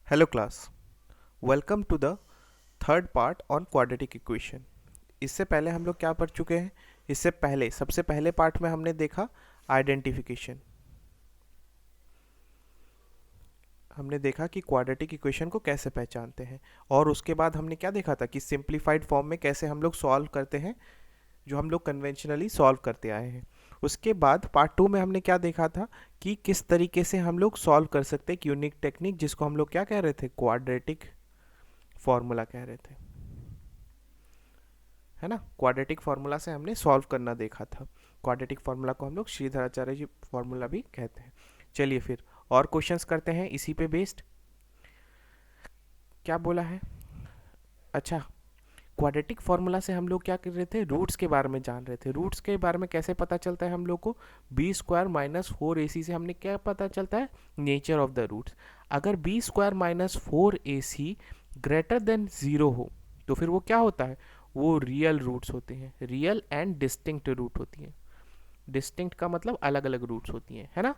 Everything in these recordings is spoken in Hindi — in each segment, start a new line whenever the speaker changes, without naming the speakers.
Hello class, welcome to the third part on quadratic equation. इससे पहले हम लोग क्या पढ़ चुके हैं? इससे पहले सबसे पहले पार्ट में हमने देखा आइडेंटिफिकेशन। हमने देखा कि क्वाड्रेटिक इक्वेशन को कैसे पहचानते हैं, और उसके बाद हमने क्या देखा था कि सिंप्लीफाइड फॉर्म में कैसे हम लोग सॉल्व करते हैं, जो हम लोग कन्वेंशनली सॉल्व करते आए हैं। उसके बाद पार्ट 2 में हमने क्या देखा था कि किस तरीके से हम लोग सॉल्व कर सकते हैं, यूनिक टेक्निक, जिसको हम लोग क्या कह रहे थे, क्वाड्रेटिक फॉर्मूला कह रहे थे, है ना। क्वाड्रेटिक फार्मूला से हमने सॉल्व करना देखा था। क्वाड्रेटिक फार्मूला को हम लोग श्रीधराचार्य जी फार्मूला भी कहते हैं। चलिए फिर और क्वेश्चंस करते हैं इसी पे बेस्ड। क्या बोला है? अच्छा, क्वाड्रेटिक फार्मूला से हम लोग क्या कर रहे थे, रूट्स के बारे में जान रहे थे। रूट्स के बारे में कैसे पता चलता है हम लोग को? बी स्क्वायर माइनस 4ac से हमने क्या पता चलता है, नेचर ऑफ द रूट्स। अगर b square minus 4ac greater than 0 हो तो फिर वो क्या होता है, वो रियल रूट्स होते हैं। रियल एंड डिस्टिंक्ट रूट होती हैं। डिस्टिंक्ट का मतलब अलग अलग रूट्स होती हैं, है ना।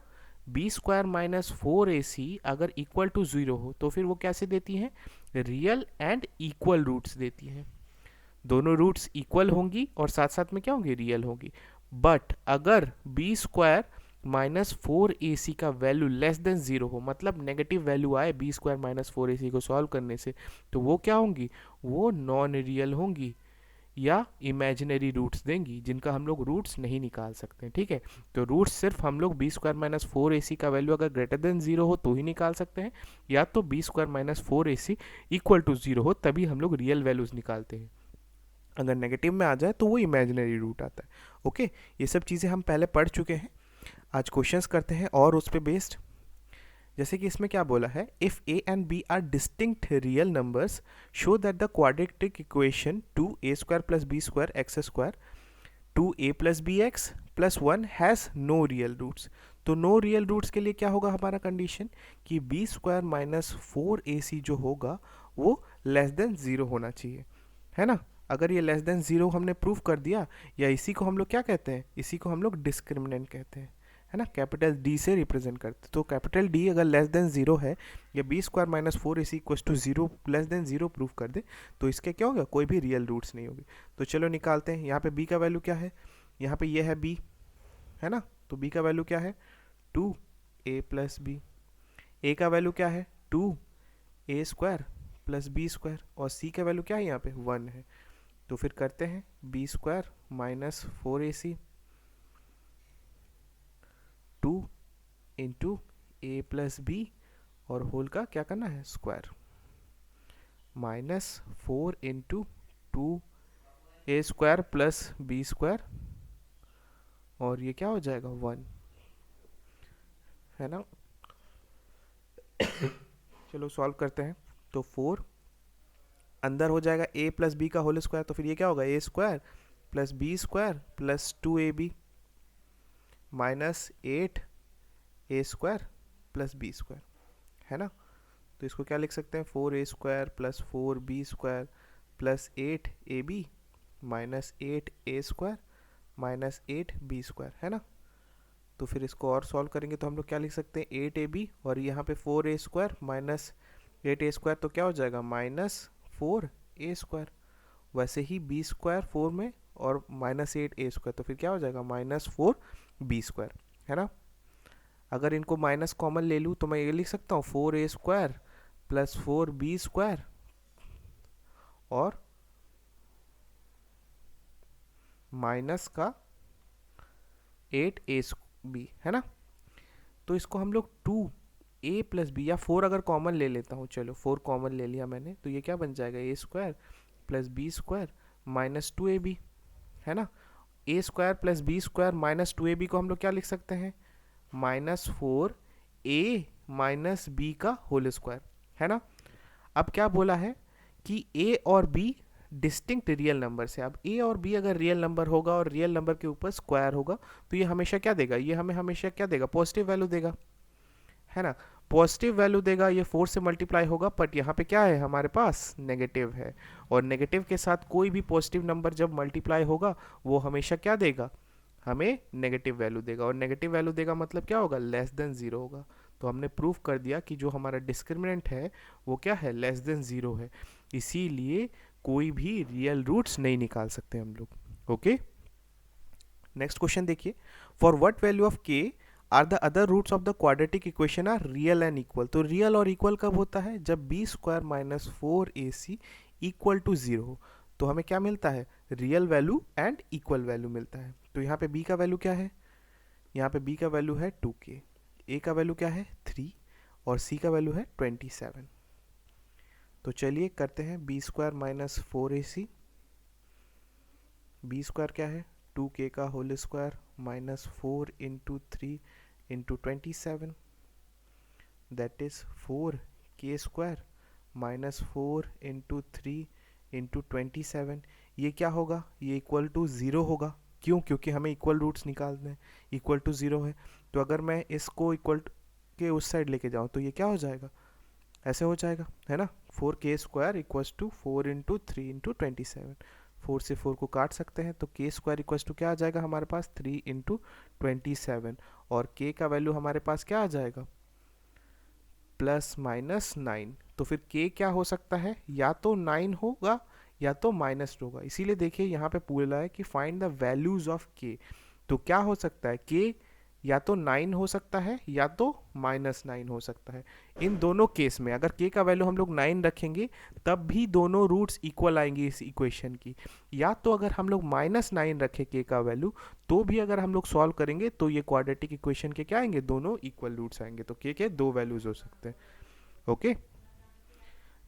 बी स्क्वायर माइनस 4ac अगर इक्वल टू 0 हो तो फिर वो कैसे देती हैं, रियल एंड इक्वल रूट्स देती हैं। दोनों रूट्स इक्वल होंगी और साथ साथ में क्या होंगी, रियल होंगी। बट अगर बी स्क्वायर माइनस 4ac का वैल्यू लेस देन 0 हो, मतलब नेगेटिव वैल्यू आए बी स्क्वायर माइनस 4ac को सॉल्व करने से, तो वो क्या होंगी, वो नॉन रियल होंगी या इमेजिनरी रूट्स देंगी, जिनका हम लोग रूट्स नहीं निकाल सकते। ठीक है, तो रूट्स सिर्फ हम लोग बी स्क्वायर माइनस 4ac का वैल्यू अगर ग्रेटर देन 0 हो तो ही निकाल सकते हैं, या तो b square minus 4ac equal to 0 हो तभी हम लोग रियल वैल्यूज निकालते हैं। अगर नेगेटिव में आ जाए तो वो इमेजिनरी रूट आता है। ओके, ये सब चीज़ें हम पहले पढ़ चुके हैं। आज क्वेश्चंस करते हैं और उस पर बेस्ड। जैसे कि इसमें क्या बोला है, if a and b are distinct real numbers show that the quadratic equation 2a square plus B square x square 2a plus b x plus 1 has no real roots. तो नो रियल रूट्स के लिए क्या होगा हमारा कंडीशन, कि बी स्क्वायर माइनस 4ac जो होगा वो लेस देन 0 होना चाहिए, है ना। अगर ये लेस देन 0 हमने प्रूव कर दिया, या इसी को हम लोग क्या कहते हैं, इसी को हम लोग डिस्क्रिमिनेंट कहते हैं, है ना। कैपिटल डी से रिप्रेजेंट करते हैं। तो कैपिटल डी अगर लेस देन 0 है, या b square minus 4ac equal to 0 less than 0 prove कर दे, तो इसके क्या होगा, कोई भी रियल रूट्स नहीं होगी। तो चलो निकालते हैं। यहाँ पे बी का वैल्यू क्या है, यहाँ पे ये है बी, है ना। तो बी का वैल्यू क्या है, 2a प्लस बी। ए का वैल्यू क्या है, 2a square plus B square, और सी का वैल्यू क्या है, यहाँ पे 1 है। तो फिर करते हैं B square minus 4ac 2 into A plus B, और होल का क्या करना है, square, minus 4 into 2a square plus B square, और ये क्या हो जाएगा 1, है ना। चलो सॉल्व करते हैं। तो 4 अंदर हो जाएगा a प्लस बी का होल स्क्वायर, तो फिर ये क्या होगा, a square plus B square plus 2ab minus 8a square plus B square, है ना। तो इसको क्या लिख सकते हैं, 4a square plus 4b square plus 8ab minus 8a square minus 8b square, है ना। तो फिर इसको और सॉल्व करेंगे तो हम लोग क्या लिख सकते हैं, 8ab, और यहाँ पे 4a square minus 8a square, तो क्या हो जाएगा, माइनस 4a स्क्वायर। वैसे ही b स्क्वायर 4 में और माइनस 8a स्क्वायर, तो फिर क्या हो जाएगा, माइनस 4b स्क्वायर, है ना। अगर इनको माइनस कॉमन ले लूँ तो मैं ये लिख सकता हूँ 4a square plus 4b square और माइनस का 8ab, है ना। तो इसको हम लोग 2a प्लस बी, या 4 अगर कॉमन ले लेता हूँ, चलो 4 कॉमन ले लिया मैंने, तो ये क्या बन जाएगा, a square plus B square minus 2ab, है ना। a square plus B square minus 2ab को हम लोग क्या लिख सकते हैं, माइनस 4a माइनस बी का होल स्क्वायर, है ना। अब क्या बोला है कि a और b डिस्टिंक्ट रियल नंबर से। अब a और b अगर रियल नंबर होगा और रियल नंबर के ऊपर स्क्वायर होगा, तो ये हमेशा क्या देगा, ये हमें हमेशा क्या देगा, पॉजिटिव वैल्यू देगा, है ना। पॉजिटिव वैल्यू देगा, ये 4 से मल्टीप्लाई होगा, बट यहाँ पे क्या है हमारे पास, नेगेटिव है, और नेगेटिव के साथ कोई भी पॉजिटिव नंबर जब मल्टीप्लाई होगा वो हमेशा क्या देगा, हमें नेगेटिव वैल्यू देगा, और नेगेटिव वैल्यू देगा मतलब क्या होगा, लेस देन 0 होगा। तो हमने प्रूव कर दिया कि जो हमारा डिस्क्रिमिनेंट है वो क्या है, लेस देन 0 है, इसीलिए कोई भी रियल रूट्स नहीं निकाल सकते हम लोग। ओके, नेक्स्ट क्वेश्चन देखिए, for what value of k are the other roots of the quadratic equation are real and equal. तो रियल और इक्वल कब होता है, जब b square minus 4ac equal to 0 हो। तो हमें क्या मिलता है, real value and equal value मिलता है। तो यहाँ पे b का वैल्यू क्या है, यहाँ पे b का वैल्यू है 2k, a का वैल्यू क्या है 3 और c का वैल्यू है 27। तो चलिए करते हैं B square minus 4ac, b square क्या है 2k का whole square minus 4 into 3 into 27, that is 4k square minus 4 into 3 into 27। ये क्या होगा, ये इक्वल टू 0 होगा। क्यों, क्योंकि हमें इक्वल रूट्स निकालने हैं, इक्वल टू 0 है। तो अगर मैं इसको इक्वल के उस साइड लेके जाऊँ तो ये क्या हो जाएगा, ऐसे हो जाएगा, है ना। 4k square equals to 4 into 3 into 27, 4 से 4 को काट सकते हैं, तो k स्क्वायर इक्वल्स टू क्या आ जाएगा हमारे पास 3 इंटू 27, और k का वैल्यू हमारे पास क्या आ जाएगा प्लस माइनस 9। तो फिर k क्या हो सकता है, या तो 9 होगा या तो माइनस होगा। इसीलिए देखिए यहाँ पे पूछा है कि find the values of k। तो क्या हो सकता है, k या तो 9 हो सकता है या तो -9 हो सकता है। इन दोनों केस में अगर k का वैल्यू हम लोग 9 रखेंगे तब भी दोनों रूट्स इक्वल आएंगे इस इक्वेशन की, या तो अगर हम लोग -9 रखें k का वैल्यू तो भी अगर हम लोग सॉल्व करेंगे तो ये क्वाड्रेटिक इक्वेशन के क्या आएंगे, दोनों इक्वल रूट्स आएंगे। तो k के दो वैल्यूज हो सकते हैं। ओके,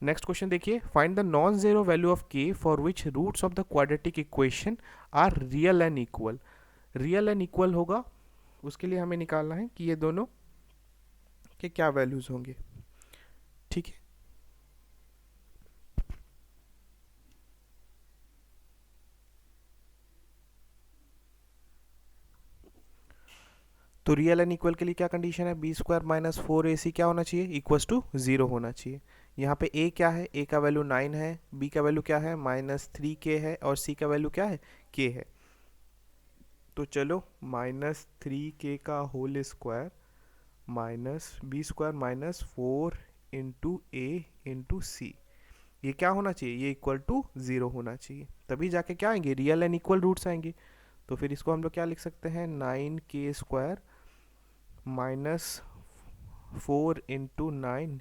नेक्स्ट क्वेश्चन देखिए, find the non zero value of k for which roots of the quadratic equation are real and equal. Real and equal होगा, उसके लिए हमें निकालना है कि ये दोनों के क्या वैल्यूज होंगे। ठीक है, तो रियल एंड इक्वल के लिए क्या कंडीशन है, बी स्क्वायर माइनस 4ac क्या होना चाहिए, इक्वल्स टू 0 होना चाहिए। यहाँ पे a क्या है, a का वैल्यू 9 है, b का वैल्यू क्या है -3k है, और c का वैल्यू क्या है k है। तो चलो -3k का whole square minus B square minus 4 into A into C, ये क्या होना चाहिए, ये इक्वल टू 0 होना चाहिए, तभी जाके क्या आएंगे, रियल एंड इक्वल रूट्स आएंगे। तो फिर इसको हम लोग क्या लिख सकते हैं, 9k square minus 4 into 9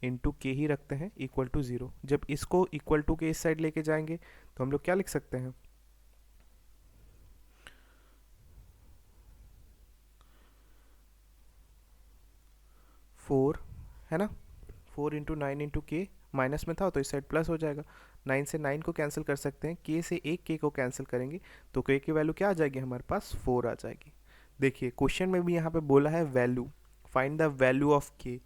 into के ही रखते हैं इक्वल टू 0। जब इसको इक्वल टू के इस साइड लेके जाएंगे तो हम लोग क्या लिख सकते हैं, 4, है ना, 4 इंटू 9 इंटू के, माइनस में था तो इस साइड प्लस हो जाएगा। 9 से 9 को कैंसिल कर सकते हैं, के से एक के को कैंसिल करेंगे तो के की वैल्यू क्या आ जाएगी हमारे पास 4 आ जाएगी। देखिए क्वेश्चन में भी यहाँ पे बोला है value, find the value of के।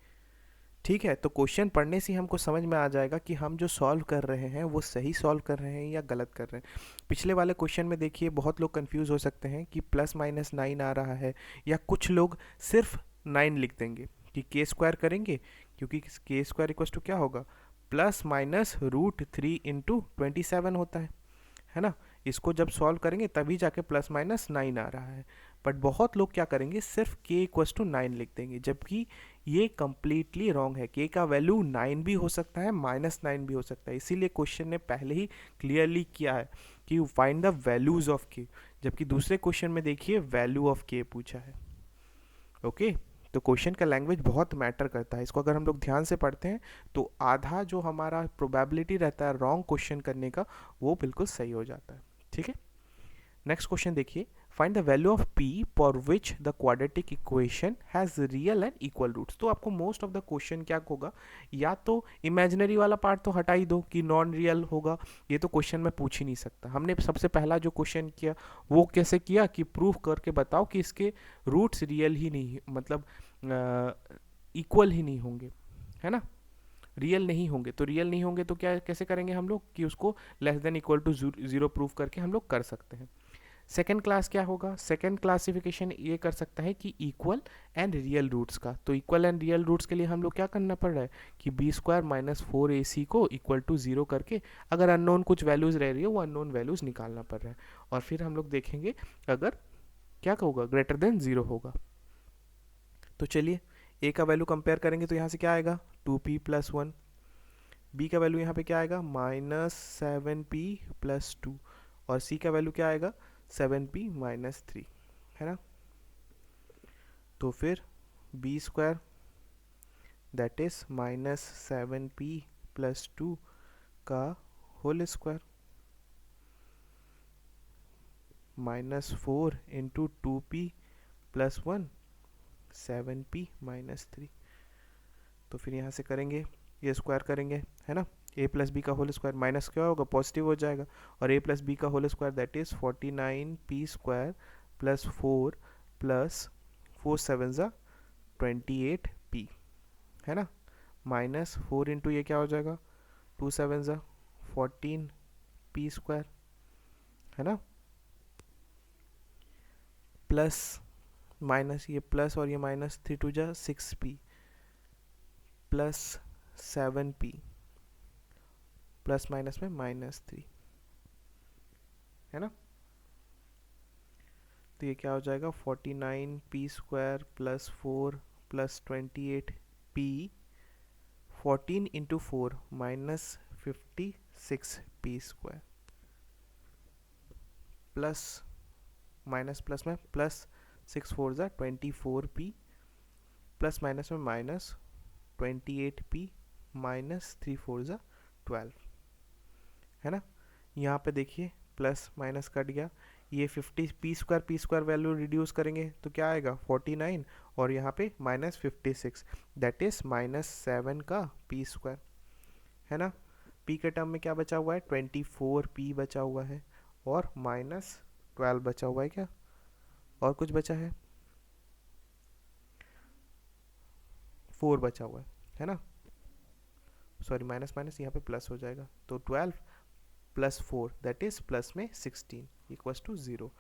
ठीक है, तो क्वेश्चन पढ़ने से हमको समझ में आ जाएगा कि हम जो सॉल्व कर रहे हैं वो सही सॉल्व कर रहे हैं या गलत कर रहे हैं। पिछले वाले क्वेश्चन में देखिए बहुत लोग कंफ्यूज हो सकते हैं कि +-9 आ रहा है, या कुछ लोग सिर्फ 9 लिख देंगे कि के स्क्वायर करेंगे, क्योंकि के स्क्वायर इक्वल टू क्या होगा +-√3 इंटू 27 होता है ना। इसको जब सॉल्व करेंगे तभी जाके +-9 आ रहा है। बट बहुत लोग क्या करेंगे, सिर्फ k इक्वल टू 9 लिख देंगे, जबकि ये कम्प्लीटली रॉन्ग है। k का वैल्यू 9 भी हो सकता है, -9 भी हो सकता है, इसीलिए क्वेश्चन ने पहले ही क्लियरली किया है कि find the values of k, जबकि दूसरे क्वेश्चन में देखिए वैल्यू ऑफ k पूछा है। ओके, तो क्वेश्चन का लैंग्वेज बहुत मैटर करता है। इसको अगर हम लोग ध्यान से पढ़ते हैं तो आधा जो हमारा प्रोबेबिलिटी रहता है रॉन्ग क्वेश्चन करने का वो बिल्कुल सही हो जाता है। ठीक है, नेक्स्ट क्वेश्चन देखिए, find the value of p for which the quadratic equation has real and equal roots. तो आपको मोस्ट ऑफ द क्वेश्चन क्या होगा, या तो इमेजिनरी वाला पार्ट तो हटा ही दो कि नॉन रियल होगा, ये तो क्वेश्चन में पूछ ही नहीं सकता। हमने सबसे पहला जो क्वेश्चन किया वो कैसे किया कि प्रूफ करके बताओ कि इसके रूट्स रियल ही नहीं, मतलब इक्वल ही नहीं होंगे, है ना, रियल नहीं होंगे। तो रियल नहीं होंगे तो क्या कैसे करेंगे हम लोग कि उसको less than equal to 0 proof करके हम लोग कर सकते हैं। सेकेंड क्लास क्या होगा, सेकेंड क्लासिफिकेशन ये कर सकता है कि इक्वल एंड रियल रूट्स का। तो इक्वल एंड रियल रूट्स के लिए हम लोग क्या करना पड़ रहा है कि बी स्क्वायर माइनस 4ac को इक्वल टू 0 करके अगर अननोन कुछ वैल्यूज़ रह रही है वो अननोन वैल्यूज़ निकालना पड़ रहा है, और फिर हम लोग देखेंगे अगर क्या होगा ग्रेटर देन 0 होगा। तो चलिए ए का वैल्यू कंपेयर करेंगे तो यहाँ से क्या आएगा 2p प्लस 1, बी का वैल्यू यहाँ पे क्या आएगा -7p प्लस 2, और सी का वैल्यू क्या आएगा 7p माइनस 3, है ना। तो फिर b square that is -7p plus 2 का whole square -4 into 2p plus 1 7p minus 3। तो फिर यहाँ से करेंगे, ये स्क्वायर करेंगे, है ना। a प्लस बी का होल स्क्वायर माइनस क्या होगा, पॉजिटिव हो जाएगा, और a प्लस बी का whole square that is 49p square plus 4 plus 4 7 ज़ा 28p, है ना। -4 इंटू ये क्या हो जाएगा 2 7 ज़ा 14p स्क्वायर, है ना, प्लस माइनस ये प्लस और ये माइनस 3 2 ज़ा 6p plus 7p plus minus में -3, है ना। तो ये क्या हो जाएगा 49p square plus 4 plus 28p, 14 into 4 -56p square plus minus plus में प्लस 6 4 ज़ा 24p प्लस माइनस में -28p माइनस 3 4 ज़ा 12, है ना। यहाँ पे देखिए प्लस माइनस कट गया, ये 50 पी स्क्वायर वैल्यू रिड्यूस करेंगे तो क्या आएगा 49, और यहाँ पे -56 दैट इज -7 का पी स्क्वायर, है ना। पी के टर्म में क्या बचा हुआ है 24p बचा हुआ है, और -12 बचा हुआ है, क्या और कुछ बचा है 4 बचा हुआ है ना, सॉरी माइनस माइनस यहाँ पे प्लस हो जाएगा, तो 12 प्लस 4 दैट इज प्लस में 16 इक्वल्स टू 0।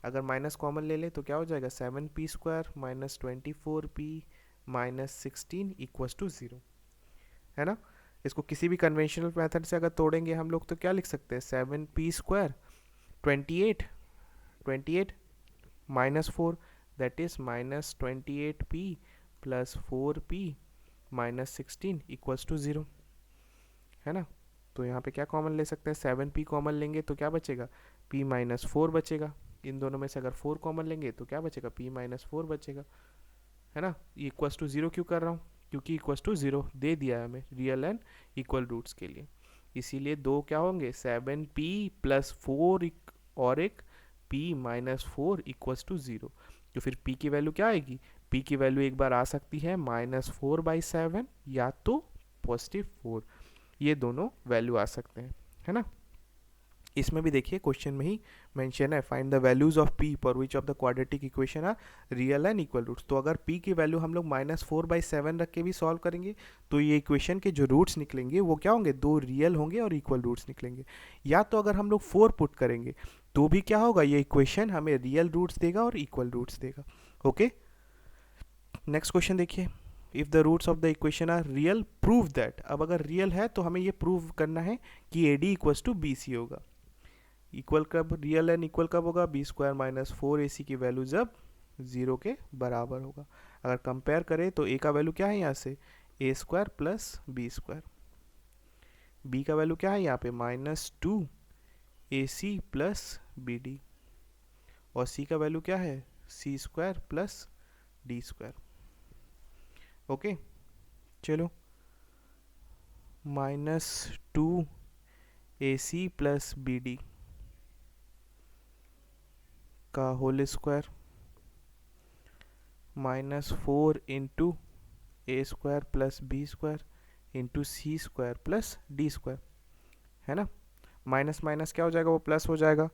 अगर माइनस कॉमन ले ले तो क्या हो जाएगा 7p square minus 24p minus 16 equals to 0, है ना। इसको किसी भी कन्वेंशनल मेथड से अगर तोड़ेंगे हम लोग तो क्या लिख सकते हैं 7p square 28 minus 4 that is -28p plus 4p minus 16 equals to 0, है ना। तो यहाँ पे क्या कॉमन ले सकते हैं 7p कॉमन लेंगे तो क्या बचेगा p माइनस 4 बचेगा, इन दोनों में से अगर 4 कॉमन लेंगे तो क्या बचेगा p माइनस 4 बचेगा, है ना। ये इक्वल्स टू 0 क्यों कर रहा हूँ, क्योंकि इक्वल्स टू 0 दे दिया है हमें रियल एंड इक्वल रूट्स के लिए, इसीलिए दो क्या होंगे 7p प्लस 4 और एक p माइनस 4 इक्वल्स टू 0। तो फिर p की वैल्यू क्या आएगी, p की वैल्यू एक बार आ सकती है -4/7 या तो +4, ये दोनों वैल्यू आ सकते हैं, है ना। इसमें भी देखिए क्वेश्चन में ही मेंशन है find the values of p for which of the quadratic equation are real and equal roots. तो अगर p की वैल्यू हम लोग -4/7 रख के भी सॉल्व करेंगे तो ये इक्वेशन के जो रूट्स निकलेंगे वो क्या होंगे, दो रियल होंगे और इक्वल रूट्स निकलेंगे, या तो अगर हम लोग 4 पुट करेंगे तो भी क्या होगा, ये इक्वेशन हमें रियल रूट्स देगा और इक्वल रूट्स देगा। ओके, नेक्स्ट क्वेश्चन देखिए, if the roots of the equation are real prove that. अब अगर रियल है तो हमें ये प्रूव करना है कि a d equals to b c होगा। इक्वल कब, रियल एंड इक्वल कब होगा, बी स्क्वायर माइनस 4ac की वैल्यू जब 0 के बराबर होगा। अगर कंपेयर करें तो a का वैल्यू क्या है यहाँ से a square plus B square, b का वैल्यू क्या है यहाँ पे -2ac प्लस बी डी, और c का वैल्यू क्या है c square plus D square. Okay चलो, -2ac प्लस बी डी का whole square -4 into A square plus B square into C square plus D square, है ना। माइनस माइनस क्या हो जाएगा, वो प्लस हो जाएगा,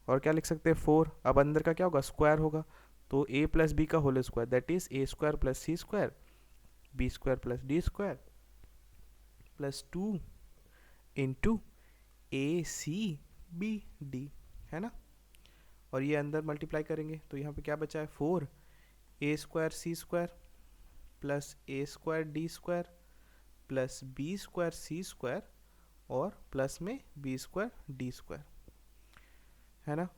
और क्या लिख सकते हैं 4, अब अंदर का क्या होगा स्क्वायर होगा, तो a प्लस बी का whole square that is a square plus c square b square plus D square plus 2 into a c b d, है ना। और ये अंदर मल्टीप्लाई करेंगे तो यहाँ पे क्या बचा है 4 A square C square plus A square D square plus B square C square और प्लस में बी स्क्वायर डी स्क्वायर, है ना।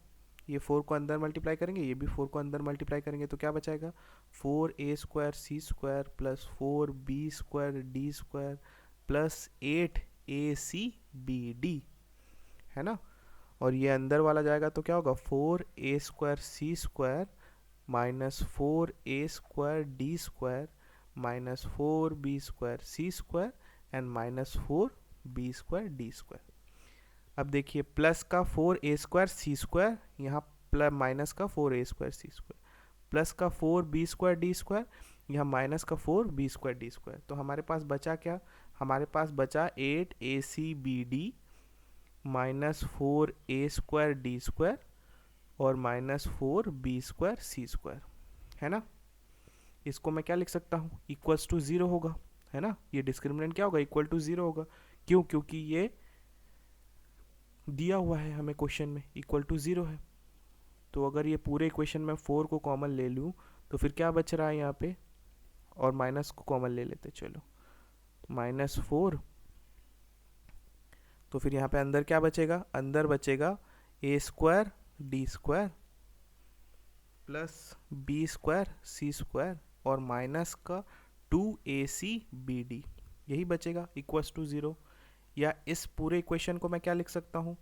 ये 4 को अंदर मल्टीप्लाई करेंगे, ये भी 4 को अंदर मल्टीप्लाई करेंगे, तो क्या बचाएगा 4a² c² plus 4b² d² plus 8ac/bd, है ना। और ये अंदर वाला जाएगा तो क्या होगा 4a² c² minus 4a² d² minus 4b² c² and minus 4b² d²। अब देखिए प्लस का 4a² c² यहाँ प्लस माइनस का 4a² c² प्लस का 4b² d² यहाँ माइनस का 4b² d²। तो हमारे पास बचा क्या, हमारे पास बचा 8ac/bd माइनस 4a² d² और माइनस 4b² c², है ना। इसको मैं क्या लिख सकता हूँ, इक्वल्स टू 0 होगा, है ना। ये डिस्क्रिमिनेंट क्या होगा, इक्वल टू 0 होगा। क्यों, क्योंकि ये दिया हुआ है हमें क्वेश्चन में, इक्वल टू 0 है। तो अगर ये पूरे इक्वेशन में 4 को कॉमन ले लूँ तो फिर क्या बच रहा है यहाँ पे, और माइनस को कॉमन ले लेते, चलो -4। तो फिर यहाँ पे अंदर क्या बचेगा, अंदर बचेगा a² d² plus b² c² और माइनस का 2ac/bd, यही बचेगा इक्वल्स टू 0। या इस पूरे इक्वेशन को मैं क्या लिख सकता हूँ,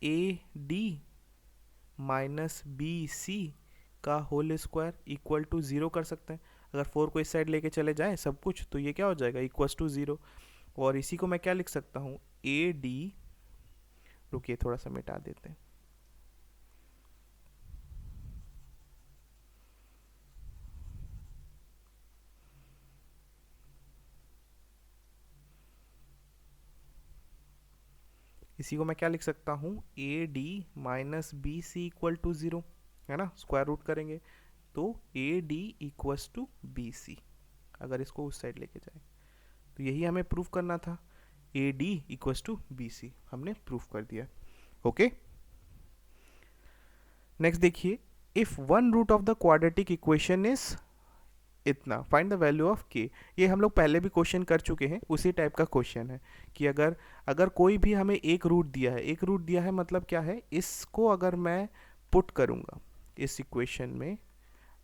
ad माइनस bc का होल स्क्वायर इक्वल टू 0 कर सकते हैं। अगर 4 को इस साइड लेके चले जाएं सब कुछ, तो ये क्या हो जाएगा इक्वल्स टू 0। और इसी को मैं क्या लिख सकता हूँ, ad, रुकिए थोड़ा सा मिटा देते हैं, इसी को मैं क्या लिख सकता हूँ, ad minus b c equal to 0, है ना। स्क्वायर रूट करेंगे तो ad equals to b c, अगर इसको उस साइड लेके जाए तो यही हमें प्रूफ करना था, ad equals to b c, हमने प्रूफ कर दिया। ओके, नेक्स्ट देखिए, if one root of the quadratic equation is इतना, find the value of k. ये हम लोग पहले भी क्वेश्चन कर चुके हैं, उसी टाइप का क्वेश्चन है कि अगर कोई भी हमें एक रूट दिया है, एक रूट दिया है मतलब क्या है, इसको अगर मैं पुट करूँगा इस इक्वेशन में,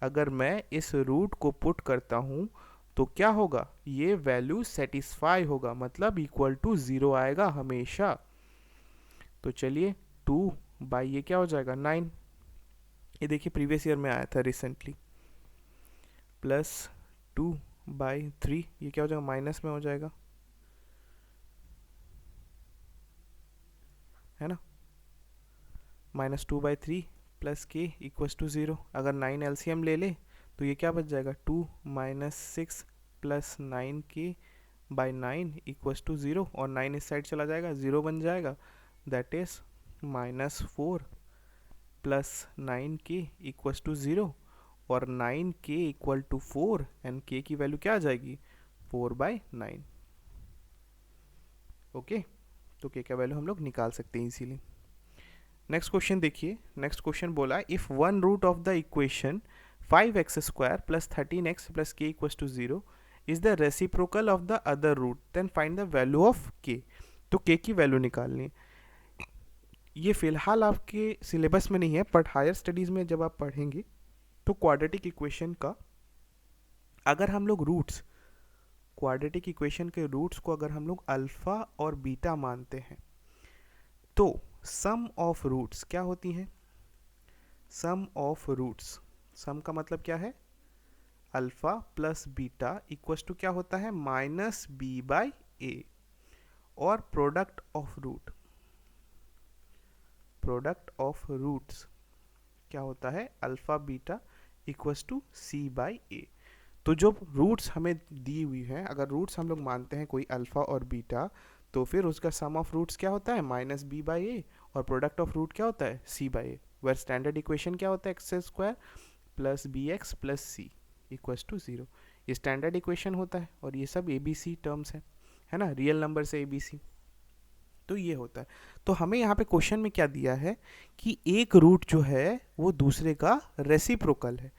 अगर मैं इस रूट को पुट करता हूँ तो क्या होगा, ये वैल्यू सेटिस्फाई होगा, मतलब इक्वल टू 0 आएगा हमेशा। तो चलिए 2 बाई ये क्या हो जाएगा 9, ये देखिए प्रीवियस ईयर में आया था रिसेंटली, प्लस 2/3, ये क्या हो जाएगा माइनस में हो जाएगा, है ना, -2/3 प्लस के इक्वल्स टू 0। अगर 9 एलसीएम ले ले तो ये क्या बच जाएगा 2 - 6 प्लस 9k/9 इक्वल्स टू 0, और 9 इस साइड चला जाएगा 0 बन जाएगा, that is -4 plus 9k equals to 0, और 9k equal to 4 and k की वैल्यू क्या आ जाएगी 4/9। ओके, तो k का वैल्यू हम लोग निकाल सकते हैं इजीली। नेक्स्ट क्वेश्चन देखिए, नेक्स्ट क्वेश्चन बोला if one root of the equation 5x² plus 13x plus k equals to 0 is the reciprocal of the other root, then find the value of k। तो k की वैल्यू निकालनी है। ये फिलहाल आपके सिलेबस में नहीं है, बट हायर स्टडीज़ में जब आप पढ़ेंगे तो क्वाड्रेटिक इक्वेशन का अगर हम लोग रूट्स, क्वाड्रेटिक इक्वेशन के रूट्स को अगर हम लोग अल्फ़ा और बीटा मानते हैं तो सम ऑफ रूट्स क्या होती हैं, सम ऑफ रूट्स, सम का मतलब क्या है, alpha plus beta equals to क्या होता है -b/a, और product of root, product of roots क्या होता है alpha beta equals to c/a। तो जो रूट्स हमें दी हुई है, अगर रूट्स हम लोग मानते हैं कोई अल्फ़ा और बीटा, तो फिर उसका सम ऑफ रूट्स क्या होता है -b/a, और प्रोडक्ट ऑफ रूट क्या होता है c/a, वेयर स्टैंडर्ड इक्वेशन क्या होता है x² plus bx plus c equals to 0। ये स्टैंडर्ड इक्वेशन होता है, और ये सब ABC टर्म्स है ना, रियल नंबर से ABC। तो ये होता है। तो हमें यहाँ पे क्वेश्चन में क्या दिया है कि एक रूट जो है वो दूसरे का रेसिप्रोकल है।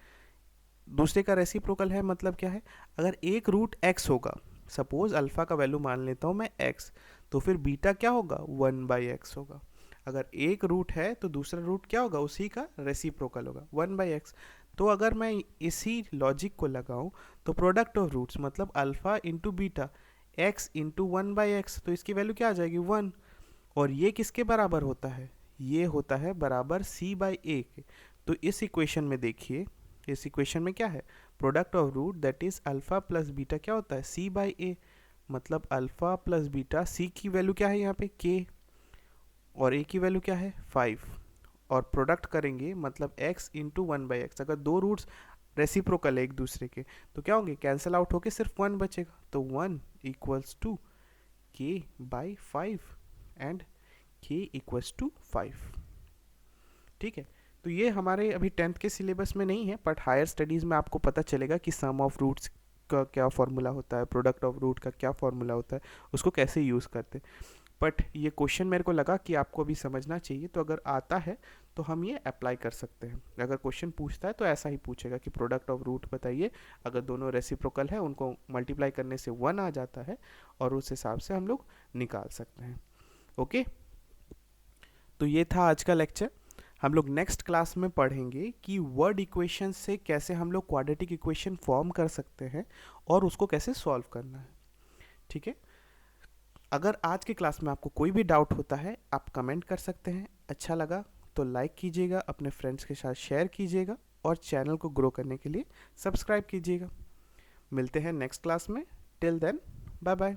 दूसरे का रेसिप्रोकल है मतलब क्या है, अगर एक रूट x होगा, सपोज अल्फ़ा का वैल्यू मान लेता हूँ मैं x, तो फिर बीटा क्या होगा 1/x होगा। अगर एक रूट है तो दूसरा रूट क्या होगा, उसी का रेसिप्रोकल होगा, 1/x। तो अगर मैं इसी लॉजिक को लगाऊं तो प्रोडक्ट ऑफ रूट्स मतलब alpha into beta x into 1/x, तो इसकी वैल्यू क्या आ जाएगी 1। और ये किसके बराबर होता है, ये होता है बराबर c/a के। तो इस इक्वेशन में देखिए, इस इक्वेशन में क्या है, product of root that is alpha plus beta क्या होता है c/a, मतलब अल्फा प्लस बीटा, c की वैल्यू क्या है यहाँ पे k, और a की वैल्यू क्या है 5, और प्रोडक्ट करेंगे मतलब x इंटू 1/x। अगर दो रूट्स रेसिप्रोकल है एक दूसरे के तो क्या होंगे, कैंसिल आउट होके सिर्फ 1 बचेगा, तो 1 equals to k/5 and k equals to 5। ठीक है, तो ये हमारे अभी 10th के सिलेबस में नहीं है, बट हायर स्टडीज़ में आपको पता चलेगा कि सम ऑफ रूट्स का क्या फॉर्मूला होता है, प्रोडक्ट ऑफ रूट का क्या फॉर्मूला होता है, उसको कैसे यूज़ करते हैं। बट ये क्वेश्चन मेरे को लगा कि आपको अभी समझना चाहिए, तो अगर आता है तो हम ये अप्लाई कर सकते हैं। अगर क्वेश्चन पूछता है तो ऐसा ही पूछेगा कि प्रोडक्ट ऑफ रूट बताइए, अगर दोनों रेसिप्रोकल है उनको मल्टीप्लाई करने से 1 आ जाता है, और उस हिसाब से हम लोग निकाल सकते हैं। ओके, तो ये था आज का लेक्चर। हम लोग नेक्स्ट क्लास में पढ़ेंगे कि वर्ड इक्वेशन से कैसे हम लोग क्वाड्रेटिक इक्वेशन फॉर्म कर सकते हैं और उसको कैसे सॉल्व करना है। ठीक है, अगर आज के क्लास में आपको कोई भी डाउट होता है आप कमेंट कर सकते हैं। अच्छा लगा तो लाइक कीजिएगा, अपने फ्रेंड्स के साथ शेयर कीजिएगा, और चैनल को ग्रो करने के लिए सब्सक्राइब कीजिएगा। मिलते हैं नेक्स्ट क्लास में। Till then, bye bye.